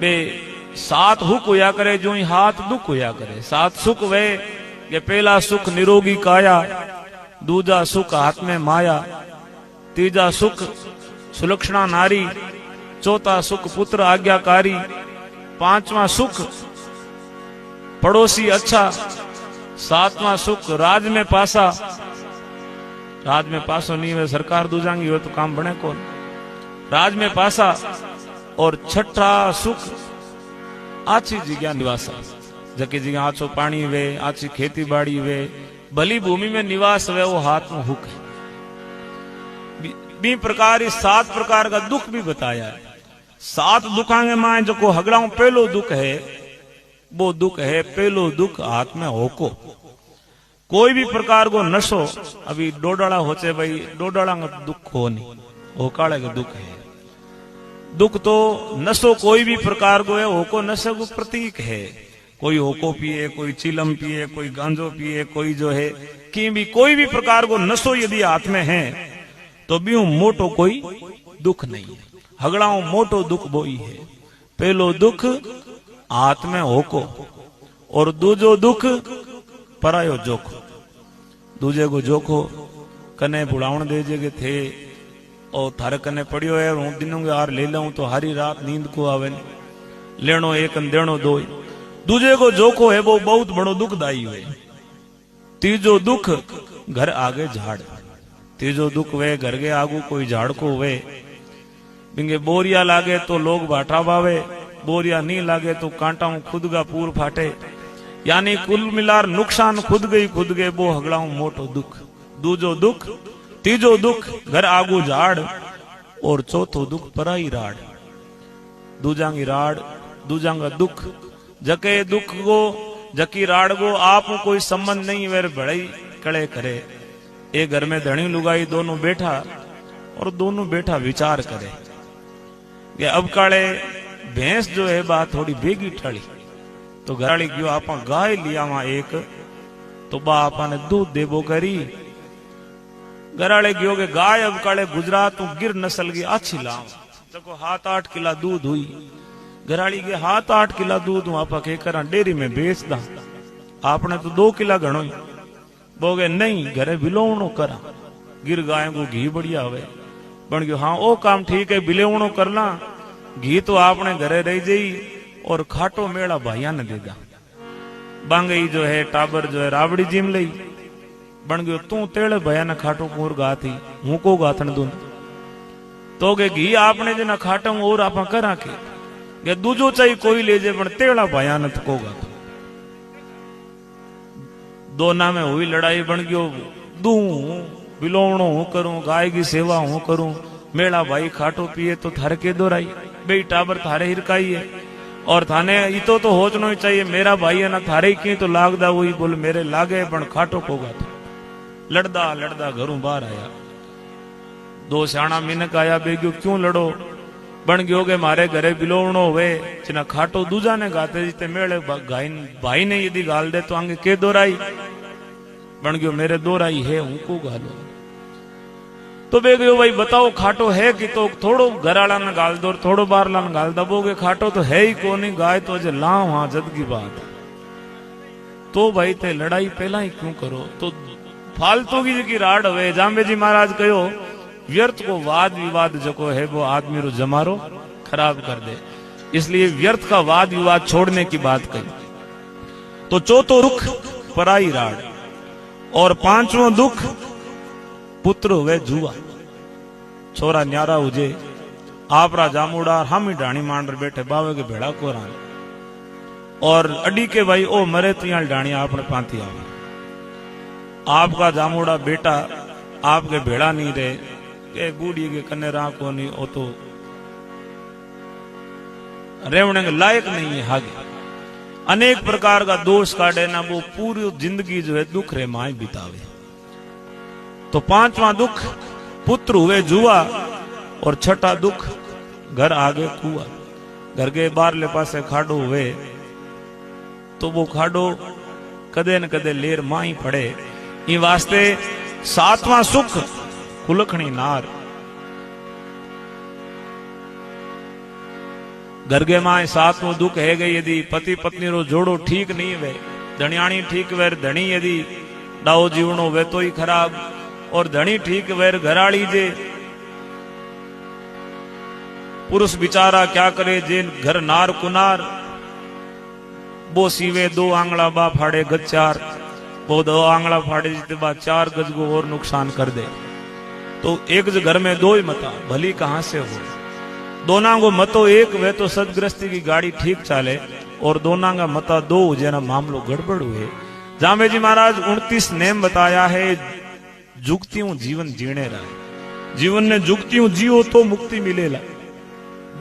बे सात हुक होया करे जो ही हाथ दुख होया करे। सात सुख वे ये पहला सुख निरोगी काया, दूजा सुख हाथ में माया, तीजा सुख सुलक्षणा नारी, चौथा सुख पुत्र आज्ञाकारी, पांचवा सुख पड़ोसी अच्छा, सातवां सुख राज में पासा। राज में पासो नहीं वे सरकार दूजांगी हो तो काम बने कौन, राज में पासा। और छठा सुख आची जगह निवासा, जकी जगह आछो पानी वे, आची खेती बाड़ी वे, भली भूमि में निवास वे, वो हाथ में हुक है। बी प्रकार इस सात प्रकार का दुख भी बताया है। सात दुखांगे माए जो को हगड़ाऊ पहलो दुख है, वो दुख है पहलो दुख हाथ में होको। कोई भी प्रकार को नशो अभी डोडाला होचे भाई, डोडाला का दुख हो नहीं, होकाले का दुख है। दुख तो नशो कोई भी प्रकार को है, होको नशे को प्रतीक है। कोई होको पिए, कोई चिलम पिए, कोई गांजो पिए, कोई जो है कि भी कोई भी प्रकार को नशो यदि हाथ में है तो भी मोटो कोई दुख नहीं है। हगड़ाओ मोटो दुख बोई है। पहलो दुख हाथ में होको और दूजो दुख परायो जोखो। दूजे को जोखो कने बुढ़ावण दे जे थे और थारे कने पड़ियो है, हूं दिनों के हार ले लाऊं तो हारी रात नींद को आवे, लेनो एक देनो दो। दूजे को जोखो है वो बहुत बड़ो दुखदाई हुए। तीजो दुख घर आगे झाड़, तीजो दुख वे घर के आगू कोई झाड़ को हुए। बिंगे बोरिया लागे तो लोग बाटा बावे, बोरिया नहीं लागे तो कांटा खुद का पूर फाटे। यानी कुल मिलार नुकसान खुद गए वो हगड़ाऊ मोटो दुख। दूजो दुख, तीजो दुख घर आगू झाड़ और चौथो दुख पराई राड़। दूजांगी राड़, दूजांगा दुख, जके दुख को जकी राड़ को आप कोई संबंध नहीं वे बड़ाई कड़े करे। एक घर में धनी लुगाई दोनों बैठा और दोनों बैठा विचार करे कि अब काले भैंस जो है बात थोड़ी बेगी टली तो घराड़ी गयो आपा गाय लिया वहां एक, तो बा आपा ने दूध देबो करी। घराड़े गयो के गाय अब काले गुजरात गिर नस्ल की अच्छी लाव, जको 7-8 किला दूध हुई। घराड़ी के 7-8 किला दूध आपा के करा डेयरी में बेच दा, आपने तो 2 किला घणो ही। बोगे नहीं घरे बिलोवणो करा, गिर गाय को घी बढ़िया हुए। बन गयो हाँ ओ काम ठीक है, बिलोवणो करना, घी तो आपने घरे रह जाई और खाटो मेड़ा भाइया ने देगा। बांगई जो है टाबर जो है रावड़ी जिम लई। बन गयो तू तेड़े भया ने खाटो पूर गा थी, हूं को गाथन दूं तो के घी आपने जो ना खाटू और आप करा के दूजो चाहिए कोई ले जे, पण तेड़ा भया ने को गाथो। दोना में हुई लड़ाई। बन गयो दू बिलोवणो हूं करूं, गाय की सेवा हूं करूं, मेड़ा भाई खाटो पिए तो थारे के दोराई, बे टाबर थारे हिरकाई है और थाने इतो तो होचनो ही चाहिए। मेरा भाई है ना थारे की तो लागदा हुई बोल मेरे लागे, पण खाटो को गाथो। लड़दा लड़दा घरों बाहर आया, 2 सियाणा मिनक आया, बेग्यो क्यों लड़ो। बन गयो के मारे घरे बिलोवणो हुए, जिना खाटो दूजा ने गाते जीते मेले भाई ने यदि गाल दे तो आगे के दोराई। बन गयो मेरे दोराई है, हूं को गालो। तो बेग्यो भाई बताओ खाटो है कि तो थोड़ो घराला ने गाल दो, थोड़ो बारला ने गाल दबोगे, खाटो तो है ही कोनी, गाय तो अजे लाओ हाँ जद की बात। तो भाई ते लड़ाई पहला ही क्यों करो। तो फालतू की जी राड हुए। जाम्बे जी महाराज कहो व्यर्थ को वाद विवाद जो है वो आदमी रो जमारो खराब कर दे, इसलिए व्यर्थ का वाद विवाद छोड़ने की बात कही। तो चौथो दुख पराई राड और 5वां दुख पुत्र हुए जुआ। छोरा न्यारा हुजे, आपरा जामुड़ा हामी डाणी मांडर बैठे बावे के भेड़ा को रान और अडी के भाई ओ मरे तियाल डाणी आपने पांती आवे। आपका जामुड़ा बेटा आपके भेड़ा नहीं रहे के बूढ़ी के कन्ने रा को नहीं, ओ तो रेवने के लायक नहीं है। आगे अनेक प्रकार का दोष काटे ना, वो पूरी जिंदगी जो है दुख रे माए बितावे। तो 5वां दुख पुत्र हुए जुआ और छठा दुख घर आगे कुआ। घर के बाहरले पासे खाडो हुए तो वो खाडो कदे न कदे लेर माई पड़े। ई वास्ते 7वां सुख कुलखणी नार। घर के माए सातवों दुख है गई यदि पति पत्नी रो जोड़ो ठीक नहीं वे, धनियाणी ठीक वेर धनी यदि डाओ जीवनो वे तो ही खराब, और धनी ठीक वेर घराड़ी जे पुरुष बिचारा क्या करे जे घर नार कुनार, वो सीवे 2 आंगला बा फाड़े गज 4, वो 2 आंगला फाड़े जिते बा 4 गज को और नुकसान कर दे। तो एक घर में 2 ही मता भली कहां से हो, दोना को मतो एक वे तो सदग्रस्ती की गाड़ी ठीक चाले, और दोना का मता 2 जेना मामलो गड़बड़ हुए। जामे जी महाराज 29 नेम बताया है, जुगतियों जीवन जीने रहे, जीवन ने जुगतियों जियो तो मुक्ति मिलेला,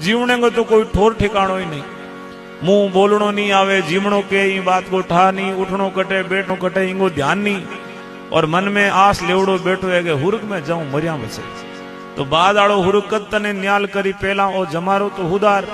जीवने को तो कोई ठोर ठिकाणो ही नहीं, मुंह बोलनो नहीं आवे, जीवणो के ई बात को ठा नहीं, उठनो कटे बैठनो कटे इंगो ध्यान नहीं, और मन में आस लेवड़ो बैठो है कि हुरक में जाऊं मरिया बचे। तो बाद आड़ो हुरक तने न्याल करी पहला ओ जमारो तो हुदार